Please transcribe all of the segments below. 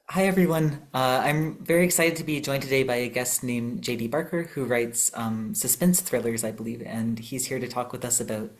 Hi, everyone. I'm very excited to be joined today by a guest named JD Barker, who writes suspense thrillers, I believe, and he's here to talk with us about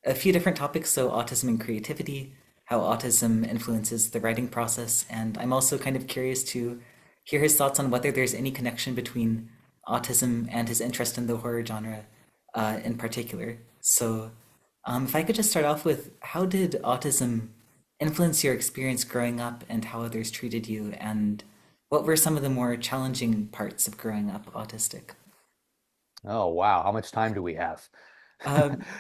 a few different topics, so autism and creativity, how autism influences the writing process, and I'm also kind of curious to hear his thoughts on whether there's any connection between autism and his interest in the horror genre in particular. So, if I could just start off with, how did autism influence your experience growing up and how others treated you, and what were some of the more challenging parts of growing up autistic? Oh, wow. How much time do we have?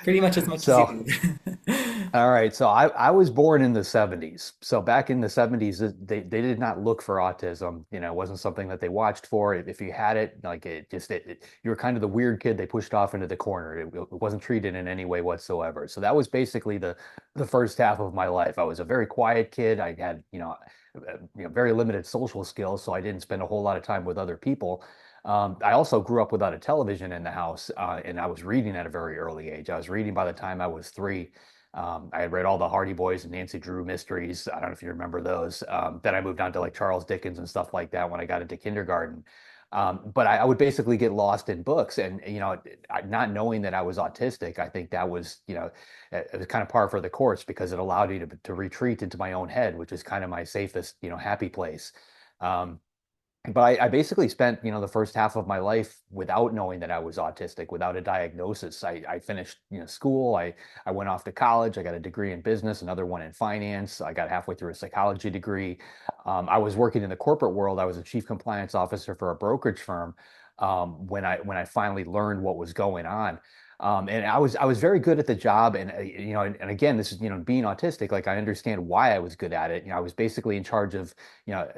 Pretty much as you So, do. all right. So I was born in the 70s. So back in the 70s, they did not look for autism. It wasn't something that they watched for. If you had it, like you were kind of the weird kid they pushed off into the corner. It wasn't treated in any way whatsoever. So that was basically the first half of my life. I was a very quiet kid. I had, very limited social skills, so I didn't spend a whole lot of time with other people. I also grew up without a television in the house, and I was reading at a very early age. I was reading by the time I was three. I had read all the Hardy Boys and Nancy Drew mysteries. I don't know if you remember those. Then I moved on to like Charles Dickens and stuff like that when I got into kindergarten. But I would basically get lost in books, and not knowing that I was autistic, I think that was, it was kind of par for the course because it allowed me to retreat into my own head, which is kind of my safest, happy place. Um, but I basically spent, the first half of my life without knowing that I was autistic, without a diagnosis. I finished, school. I went off to college. I got a degree in business, another one in finance. I got halfway through a psychology degree. I was working in the corporate world. I was a chief compliance officer for a brokerage firm when I finally learned what was going on. And I was very good at the job, and and again, this is being autistic. Like I understand why I was good at it. I was basically in charge of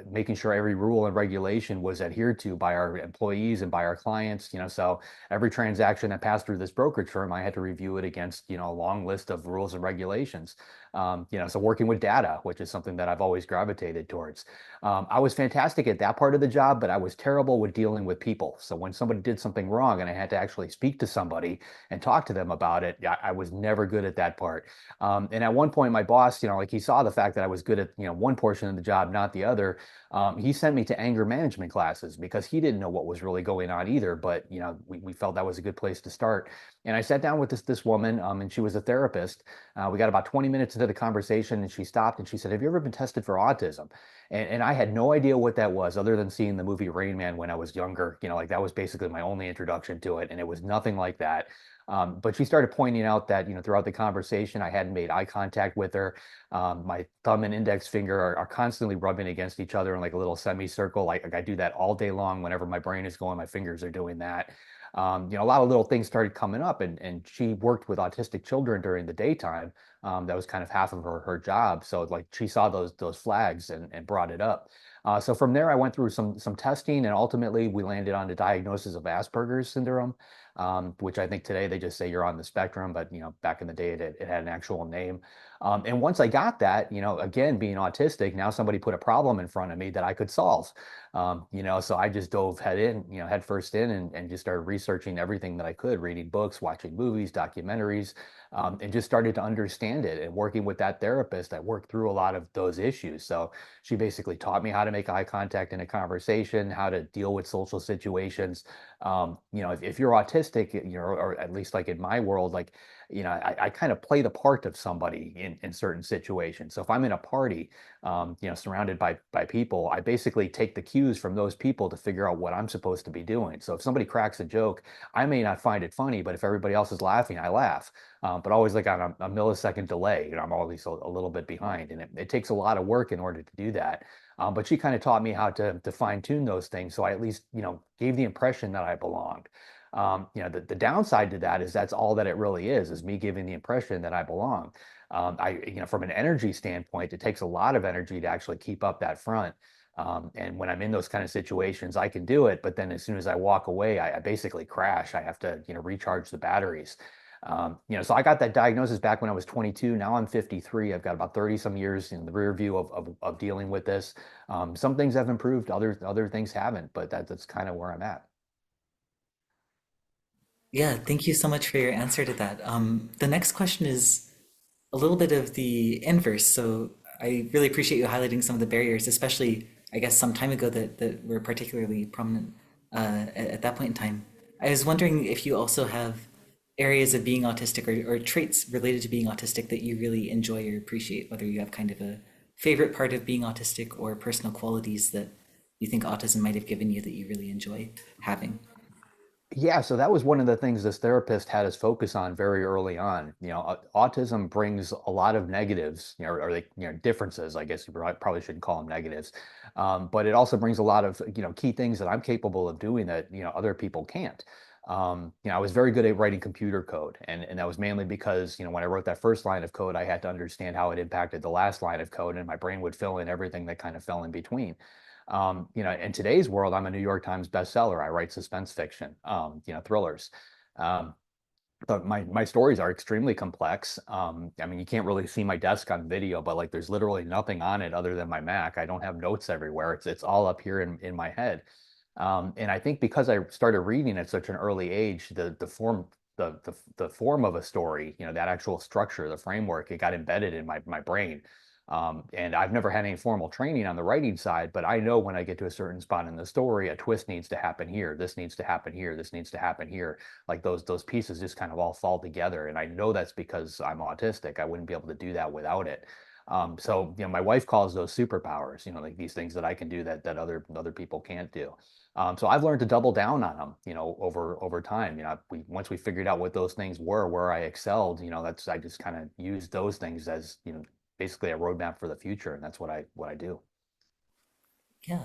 making sure every rule and regulation was adhered to by our employees and by our clients. So every transaction that passed through this brokerage firm, I had to review it against, a long list of rules and regulations. So working with data, which is something that I've always gravitated towards. I was fantastic at that part of the job, but I was terrible with dealing with people. So when somebody did something wrong and I had to actually speak to somebody and talk to them about it, I was never good at that part. And at one point, my boss, like he saw the fact that I was good at, one portion of the job, not the other. He sent me to anger management classes because he didn't know what was really going on either. But, we felt that was a good place to start. And I sat down with this woman, and she was a therapist. We got about 20 minutes into the conversation, and she stopped and she said, "Have you ever been tested for autism?" And I had no idea what that was other than seeing the movie Rain Man when I was younger. Like that was basically my only introduction to it. And it was nothing like that. But she started pointing out that, throughout the conversation, I hadn't made eye contact with her. My thumb and index finger are constantly rubbing against each other in like a little semicircle. Like I do that all day long. Whenever my brain is going, my fingers are doing that. A lot of little things started coming up, and she worked with autistic children during the daytime. That was kind of half of her job. So like she saw those flags and brought it up. So from there, I went through some testing, and ultimately we landed on the diagnosis of Asperger's syndrome, which I think today they just say you're on the spectrum, but back in the day it had an actual name. And once I got that, again being autistic, now somebody put a problem in front of me that I could solve. So I just dove head first in, and just started researching everything that I could, reading books, watching movies, documentaries, and just started to understand it. And working with that therapist, I worked through a lot of those issues. So she basically taught me how to make eye contact in a conversation, how to deal with social situations. If you're autistic, or at least like in my world, like, I kind of play the part of somebody in certain situations. So if I'm in a party, surrounded by people, I basically take the cues from those people to figure out what I'm supposed to be doing. So if somebody cracks a joke, I may not find it funny, but if everybody else is laughing, I laugh. But always like on a millisecond delay. I'm always a little bit behind, and it takes a lot of work in order to do that. But she kind of taught me how to fine tune those things, so I at least gave the impression that I belonged. The downside to that is that's all that it really is me giving the impression that I belong. From an energy standpoint, it takes a lot of energy to actually keep up that front. And when I'm in those kind of situations, I can do it. But then as soon as I walk away, I basically crash. I have to, recharge the batteries. So I got that diagnosis back when I was 22. Now I'm 53. I've got about 30 some years in the rear view of dealing with this. Some things have improved, other things haven't, but that's kind of where I'm at. Yeah, thank you so much for your answer to that. The next question is a little bit of the inverse. So I really appreciate you highlighting some of the barriers, especially I guess, some time ago that were particularly prominent at that point in time. I was wondering if you also have areas of being autistic or traits related to being autistic that you really enjoy or appreciate, whether you have kind of a favorite part of being autistic or personal qualities that you think autism might have given you that you really enjoy having. Yeah, so that was one of the things this therapist had us focus on very early on. Autism brings a lot of negatives, or like, differences, I guess you probably shouldn't call them negatives. But it also brings a lot of, key things that I'm capable of doing that, other people can't. I was very good at writing computer code, and that was mainly because, when I wrote that first line of code, I had to understand how it impacted the last line of code, and my brain would fill in everything that kind of fell in between. In today's world, I'm a New York Times bestseller. I write suspense fiction, thrillers. Um, but my stories are extremely complex. I mean, you can't really see my desk on video, but like there's literally nothing on it other than my Mac. I don't have notes everywhere. It's all up here in my head. And I think because I started reading at such an early age, the form of a story, that actual structure, the framework, it got embedded in my brain. And I've never had any formal training on the writing side, but I know when I get to a certain spot in the story, a twist needs to happen here. This needs to happen here. This needs to happen here. Like those pieces just kind of all fall together. And I know that's because I'm autistic. I wouldn't be able to do that without it. So, my wife calls those superpowers, like these things that I can do that other people can't do. So I've learned to double down on them, over time. Once we figured out what those things were, where I excelled, I just kind of used those things as, basically a roadmap for the future, and that's what I do. Yeah,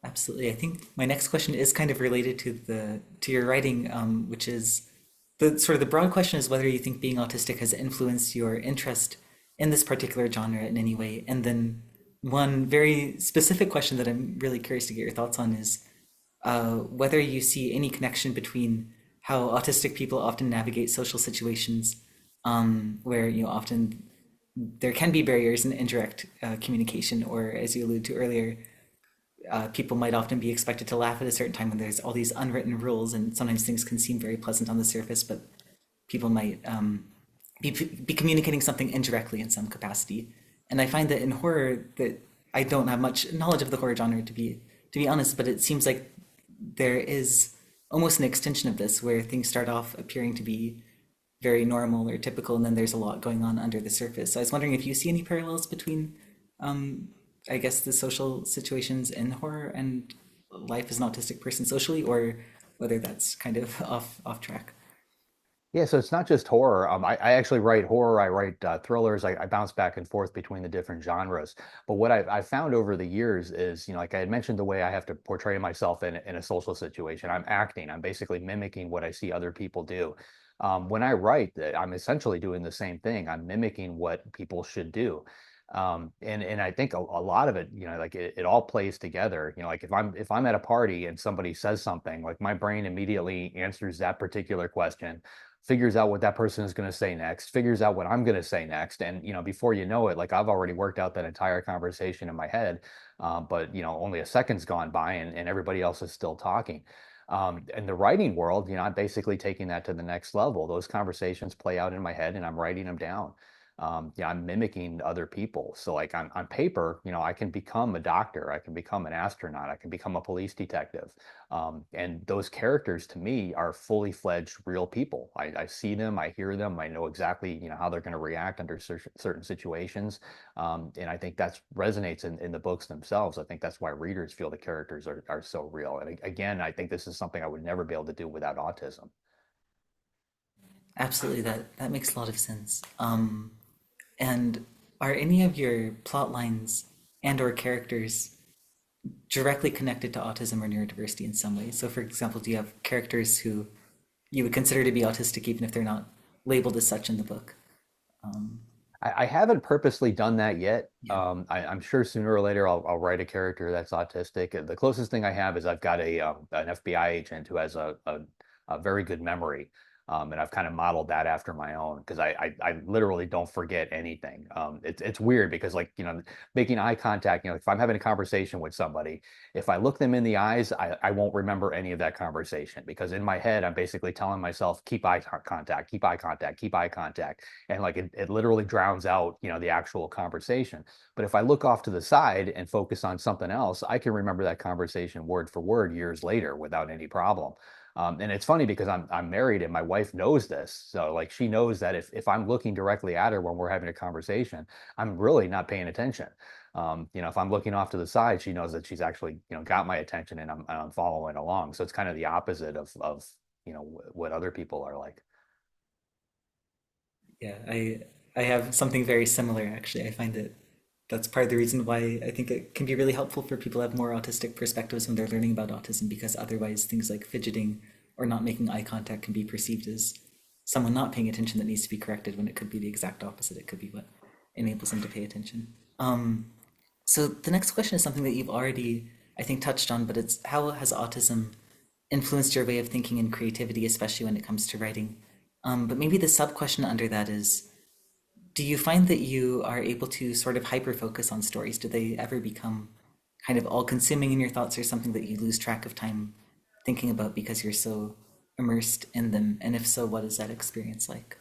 absolutely. I think my next question is kind of related to the to your writing, which is the sort of the broad question is whether you think being autistic has influenced your interest in this particular genre in any way. And then one very specific question that I'm really curious to get your thoughts on is whether you see any connection between how autistic people often navigate social situations, where often there can be barriers in indirect communication, or as you alluded to earlier, people might often be expected to laugh at a certain time when there's all these unwritten rules, and sometimes things can seem very pleasant on the surface, but people might be communicating something indirectly in some capacity. And I find that in horror, that I don't have much knowledge of the horror genre to be honest, but it seems like there is almost an extension of this where things start off appearing to be very normal or typical, and then there's a lot going on under the surface. So I was wondering if you see any parallels between, um, I guess, the social situations in horror and life as an autistic person socially, or whether that's kind of off track. Yeah, so it's not just horror. I actually write horror. I write thrillers. I bounce back and forth between the different genres. But what I've found over the years is, like I had mentioned, the way I have to portray myself in a social situation. I'm acting. I'm basically mimicking what I see other people do. When I write, I'm essentially doing the same thing. I'm mimicking what people should do. And I think a lot of it, like it all plays together. Like if I'm at a party and somebody says something, like my brain immediately answers that particular question, figures out what that person is going to say next, figures out what I'm going to say next. And, before you know it, like I've already worked out that entire conversation in my head. But, only a second's gone by and everybody else is still talking. In the writing world, I'm basically taking that to the next level. Those conversations play out in my head and I'm writing them down. I'm mimicking other people. So like on paper, I can become a doctor, I can become an astronaut, I can become a police detective. And those characters to me are fully fledged real people. I see them, I hear them, I know exactly, how they're going to react under certain situations. And I think that resonates in the books themselves. I think that's why readers feel the characters are so real. And again, I think this is something I would never be able to do without autism. Absolutely, that makes a lot of sense. And are any of your plot lines and or characters directly connected to autism or neurodiversity in some way? So, for example, do you have characters who you would consider to be autistic even if they're not labeled as such in the book? Um, I haven't purposely done that yet. yeah. I'm sure sooner or later I'll write a character that's autistic. The closest thing I have is I've got an FBI agent who has a very good memory. And I've kind of modeled that after my own because I literally don't forget anything. It's weird because like, making eye contact, if I'm having a conversation with somebody, if I look them in the eyes, I won't remember any of that conversation because in my head, I'm basically telling myself, keep eye contact, keep eye contact, keep eye contact. And like it literally drowns out, the actual conversation. But if I look off to the side and focus on something else, I can remember that conversation word for word years later without any problem. And it's funny because I'm married and my wife knows this. So like she knows that if I'm looking directly at her when we're having a conversation, I'm really not paying attention. If I'm looking off to the side, she knows that she's actually, got my attention and I'm following along. So it's kind of the opposite of what other people are like. Yeah, I have something very similar actually. I find that that's part of the reason why I think it can be really helpful for people to have more autistic perspectives when they're learning about autism, because otherwise things like fidgeting or not making eye contact can be perceived as someone not paying attention that needs to be corrected when it could be the exact opposite. It could be what enables them to pay attention. So the next question is something that you've already, I think, touched on, but it's how has autism influenced your way of thinking and creativity, especially when it comes to writing? But maybe the sub question under that is, do you find that you are able to sort of hyper focus on stories? Do they ever become kind of all consuming in your thoughts, or something that you lose track of time thinking about because you're so immersed in them? And if so, what is that experience like?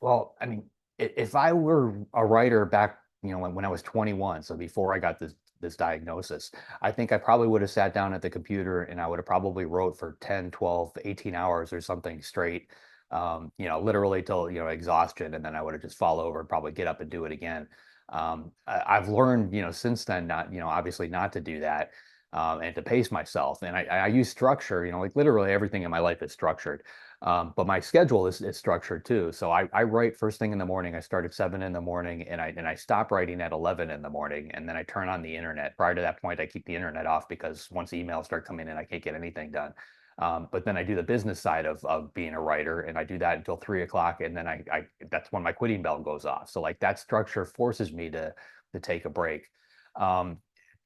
Well, I mean, if I were a writer back, when I was 21, so before I got this diagnosis, I think I probably would have sat down at the computer and I would have probably wrote for 10, 12, 18 hours or something straight, literally till, exhaustion. And then I would have just fall over and probably get up and do it again. I've learned, since then, not, obviously not to do that. And to pace myself. And I use structure, like literally everything in my life is structured. But my schedule is structured too. So I write first thing in the morning. I start at 7 in the morning and I stop writing at 11 in the morning. And then I turn on the internet. Prior to that point, I keep the internet off because once emails start coming in, I can't get anything done. But then I do the business side of being a writer and I do that until 3 o'clock. And then I that's when my quitting bell goes off. So like that structure forces me to take a break. Um,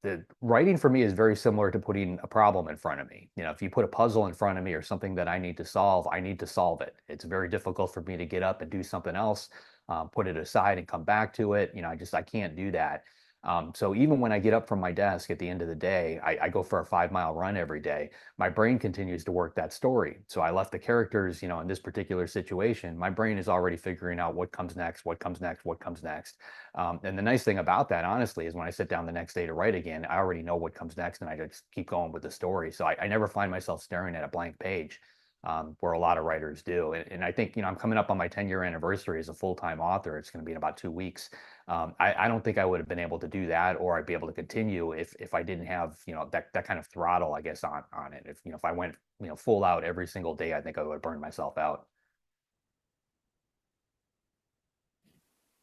the writing for me is very similar to putting a problem in front of me. If you put a puzzle in front of me or something that I need to solve, I need to solve it. It's very difficult for me to get up and do something else, put it aside and come back to it. I can't do that. So even when I get up from my desk at the end of the day, I go for a 5 mile run every day. My brain continues to work that story. So I left the characters, in this particular situation, my brain is already figuring out what comes next, what comes next, what comes next. And the nice thing about that, honestly, is when I sit down the next day to write again, I already know what comes next and I just keep going with the story. So I never find myself staring at a blank page. Where a lot of writers do. And I think, I'm coming up on my 10-year anniversary as a full-time author. It's going to be in about 2 weeks. I don't think I would have been able to do that, or I'd be able to continue if I didn't have, that kind of throttle, I guess, on it. If I went, full out every single day, I think I would have burned myself out.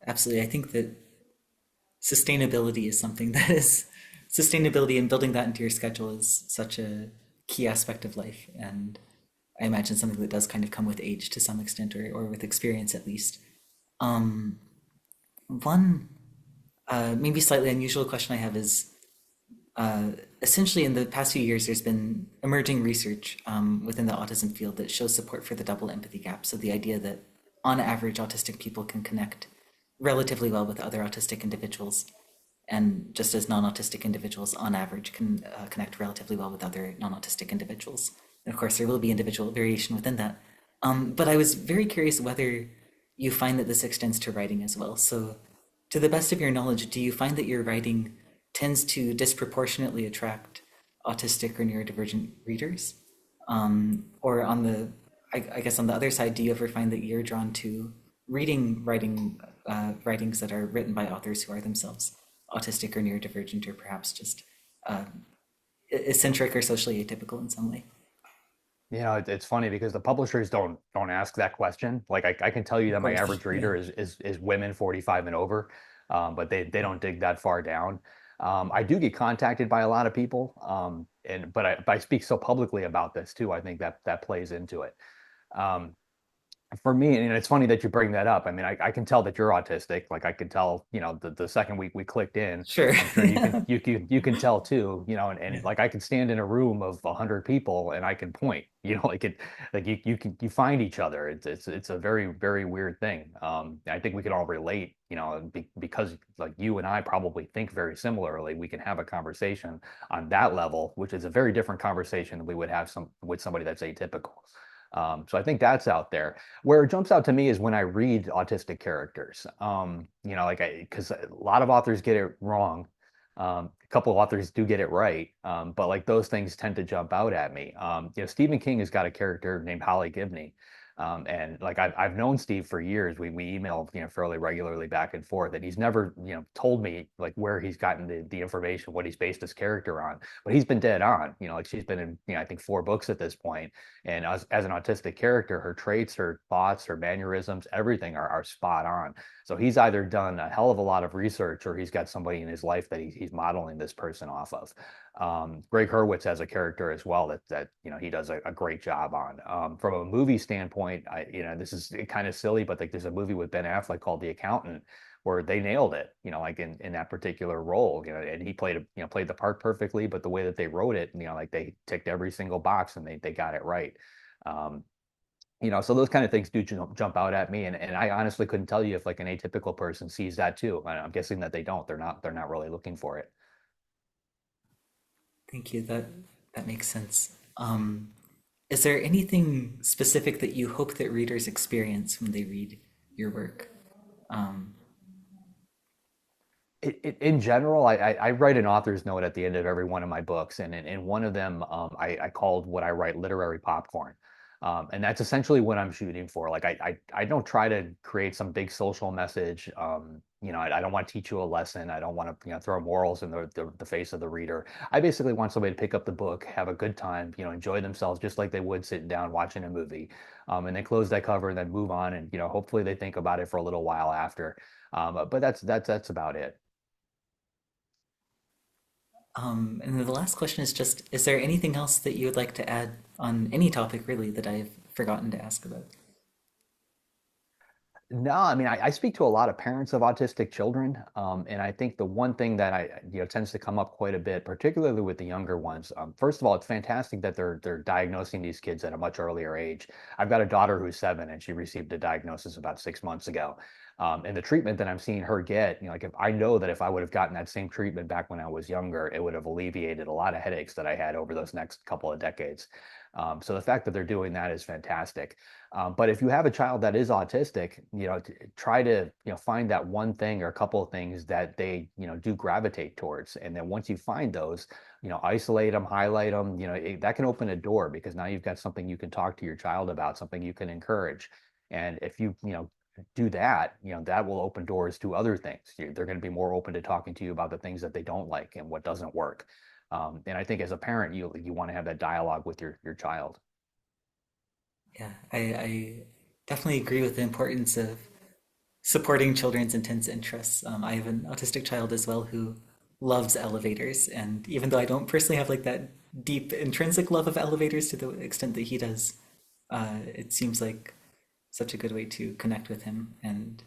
Absolutely. I think that sustainability is something that is sustainability, and building that into your schedule is such a key aspect of life. And I imagine something that does kind of come with age to some extent, or with experience at least. Um, One maybe slightly unusual question I have is, essentially in the past few years, there's been emerging research within the autism field that shows support for the double empathy gap. So the idea that on average, autistic people can connect relatively well with other autistic individuals, and just as non-autistic individuals on average can connect relatively well with other non-autistic individuals. And of course, there will be individual variation within that. But I was very curious whether you find that this extends to writing as well. So, to the best of your knowledge, do you find that your writing tends to disproportionately attract autistic or neurodivergent readers? Or on the, I guess on the other side, do you ever find that you're drawn to reading writings that are written by authors who are themselves autistic or neurodivergent, or perhaps just uh, eccentric or socially atypical in some way? It's funny because the publishers don't ask that question. Like I can tell you Of that my course, average yeah. reader is women 45 and over, but they don't dig that far down. I do get contacted by a lot of people, but I speak so publicly about this too. I think that plays into it. Um, For me, and it's funny that you bring that up. I mean, I can tell that you're autistic. Like I could tell, the second we clicked in, Sure. I'm sure you can tell too, and Yeah. like I could stand in a room of 100 people and I can point, like you find each other. It's a very, very weird thing. I think we can all relate, because like you and I probably think very similarly. We can have a conversation on that level, which is a very different conversation than we would have with somebody that's atypical. So I think that's out there. Where it jumps out to me is when I read autistic characters. Because a lot of authors get it wrong. A couple of authors do get it right, but like those things tend to jump out at me. Stephen King has got a character named Holly Gibney, and like I've known Steve for years. We email fairly regularly back and forth, and he's never told me like where he's gotten the information, what he's based his character on. But he's been dead on. Like she's been in I think 4 books at this point, and as an autistic character, her traits, her thoughts, her mannerisms, everything are spot on. So he's either done a hell of a lot of research or he's got somebody in his life that he's modeling this person off of. Greg Hurwitz has a character as well that he does a great job on. From a movie standpoint, this is kind of silly, but like there's a movie with Ben Affleck called The Accountant where they nailed it, like in that particular role, and he played the part perfectly, but the way that they wrote it, like they ticked every single box and they got it right. Um, so those kind of things do jump out at me, and I honestly couldn't tell you if like an atypical person sees that too. I'm guessing that they don't. They're not really looking for it. Thank you. That makes sense. Is there anything specific that you hope that readers experience when they read your work? Um, In general, I write an author's note at the end of every one of my books, and in one of them, I called what I write literary popcorn, and that's essentially what I'm shooting for. Like I don't try to create some big social message. I don't want to teach you a lesson. I don't want to throw morals in the face of the reader. I basically want somebody to pick up the book, have a good time, enjoy themselves just like they would sitting down watching a movie, and then close that cover and then move on, and hopefully they think about it for a little while after. But that's about it. and then the last question is just, is there anything else that you would like to add on any topic really that I've forgotten to ask about? No, I mean, I speak to a lot of parents of autistic children, and I think the one thing that tends to come up quite a bit, particularly with the younger ones. First of all, it's fantastic that they're diagnosing these kids at a much earlier age. I've got a daughter who's 7, and she received a diagnosis about 6 months ago. And the treatment that I'm seeing her get, like if I know that if I would have gotten that same treatment back when I was younger, it would have alleviated a lot of headaches that I had over those next couple of decades. So the fact that they're doing that is fantastic. But if you have a child that is autistic, try to find that one thing or a couple of things that they do gravitate towards, and then once you find those, isolate them, highlight them. That can open a door because now you've got something you can talk to your child about, something you can encourage, and if you do that, that will open doors to other things. They're going to be more open to talking to you about the things that they don't like and what doesn't work. And I think as a parent, you want to have that dialogue with your child. Yeah, I definitely agree with the importance of supporting children's intense interests. I have an autistic child as well who loves elevators, and even though I don't personally have like that deep intrinsic love of elevators to the extent that he does, it seems like such a good way to connect with him. And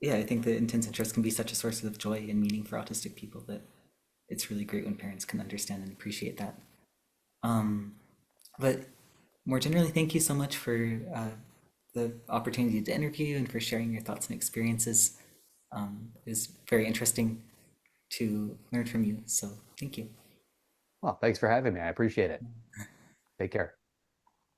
yeah, I think the intense interest can be such a source of joy and meaning for autistic people that it's really great when parents can understand and appreciate that. Um, but more generally, thank you so much for the opportunity to interview you and for sharing your thoughts and experiences. It was very interesting to learn from you. So thank you. Well, thanks for having me. I appreciate it. Take care.